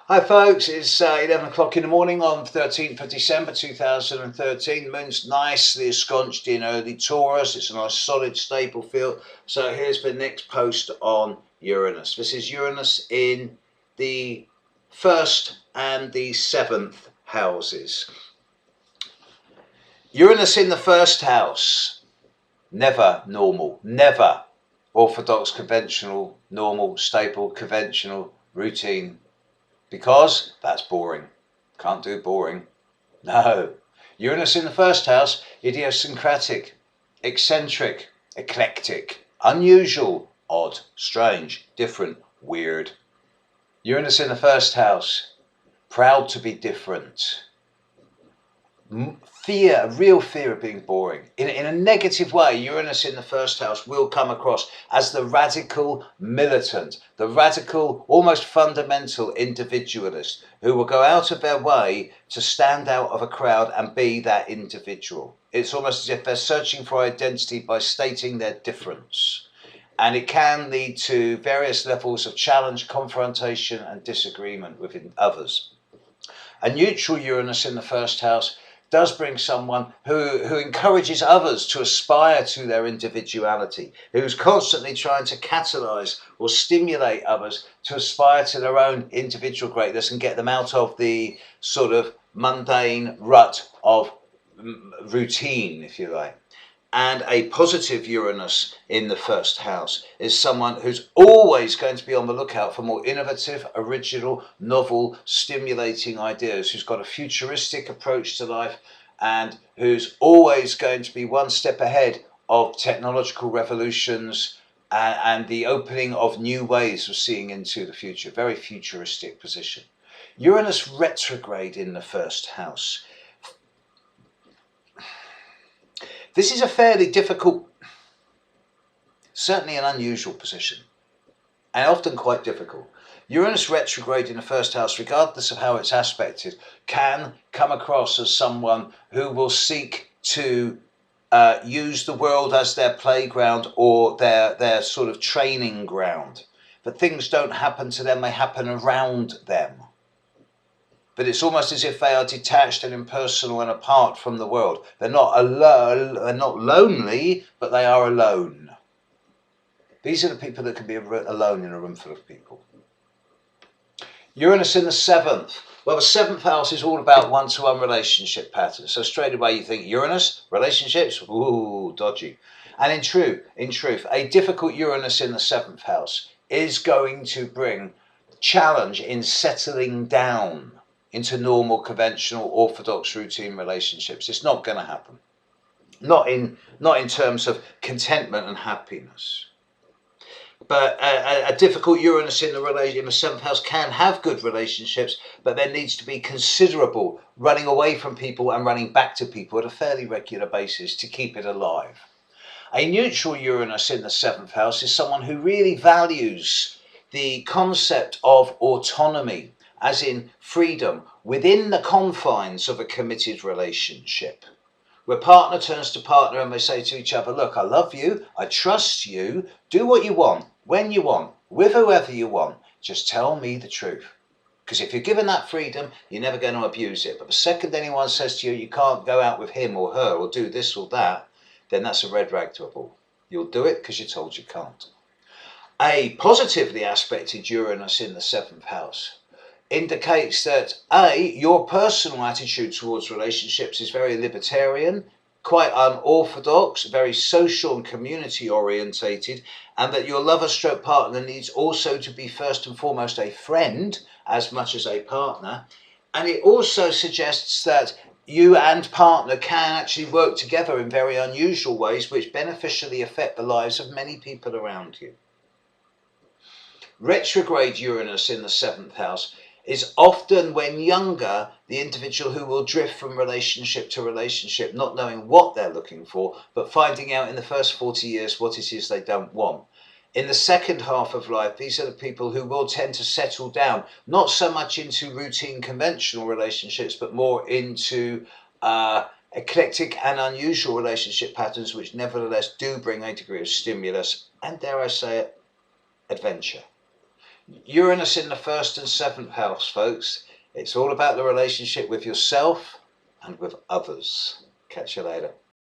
Hi folks, it's 11 o'clock in the morning on 13th of December 2013. Moon's nicely ensconced in early Taurus. It's a nice solid stable field. So here's the next post on Uranus. This is Uranus in the 1st and the 7th houses. Uranus in the 1st house. Never normal, never orthodox, conventional, normal, stable, conventional, routine. Because that's boring. Can't do boring. No. Uranus in the 1st house, idiosyncratic, eccentric, eclectic, unusual, odd, strange, different, weird. Uranus in the 1st house, proud to be different. Fear, real fear of being boring. In a negative way, Uranus in the 1st house will come across as the radical militant, the radical, almost fundamental individualist who will go out of their way to stand out of a crowd and be that individual. It's almost as if they're searching for identity by stating their difference. And it can lead to various levels of challenge, confrontation, and disagreement with others. A neutral Uranus in the 1st house does bring someone who encourages others to aspire to their individuality, who's constantly trying to catalyse or stimulate others to aspire to their own individual greatness and get them out of the sort of mundane rut of routine, if you like. And a positive Uranus in the 1st house is someone who's always going to be on the lookout for more innovative, original, novel, stimulating ideas, who's got a futuristic approach to life and who's always going to be one step ahead of technological revolutions and the opening of new ways of seeing into the future. Very futuristic position. Uranus retrograde in the 1st house. This is a fairly difficult, certainly an unusual position, and often quite difficult. Uranus retrograde in the 1st house, regardless of how it's aspected, can come across as someone who will seek to use the world as their playground or their sort of training ground. But things don't happen to them, they happen around them. But it's almost as if they are detached and impersonal and apart from the world. They're not alone, they're not lonely, but they are alone. These are the people that can be alone in a room full of people. Uranus in the 7th. Well, the 7th house is all about one-to-one relationship patterns. So straight away you think Uranus, relationships, ooh, dodgy. And in truth, a difficult Uranus in the 7th house is going to bring challenge in settling down into normal, conventional, orthodox, routine relationships. It's not going to happen. Not in terms of contentment and happiness. But a difficult Uranus in the 7th house can have good relationships, but there needs to be considerable running away from people and running back to people at a fairly regular basis to keep it alive. A neutral Uranus in the 7th house is someone who really values the concept of autonomy, as in freedom, within the confines of a committed relationship. Where partner turns to partner and they say to each other, look, I love you, I trust you, do what you want, when you want, with whoever you want, just tell me the truth. Because if you're given that freedom, you're never going to abuse it. But the second anyone says to you, you can't go out with him or her or do this or that, then that's a red rag to a bull. You'll do it because you're told you can't. A positively aspected Uranus in the 7th house indicates that your personal attitude towards relationships is very libertarian, quite unorthodox, very social and community orientated, and that your lover stroke partner needs also to be first and foremost a friend as much as a partner. And it also suggests that you and partner can actually work together in very unusual ways which beneficially affect the lives of many people around you. Retrograde Uranus in the 7th house is often, when younger, the individual who will drift from relationship to relationship, not knowing what they're looking for, but finding out in the first 40 years what it is they don't want. In the second half of life, these are the people who will tend to settle down, not so much into routine conventional relationships, but more into eclectic and unusual relationship patterns, which nevertheless do bring a degree of stimulus and, dare I say it, adventure. Uranus in the 1st and 7th house, folks. It's all about the relationship with yourself and with others. Catch you later.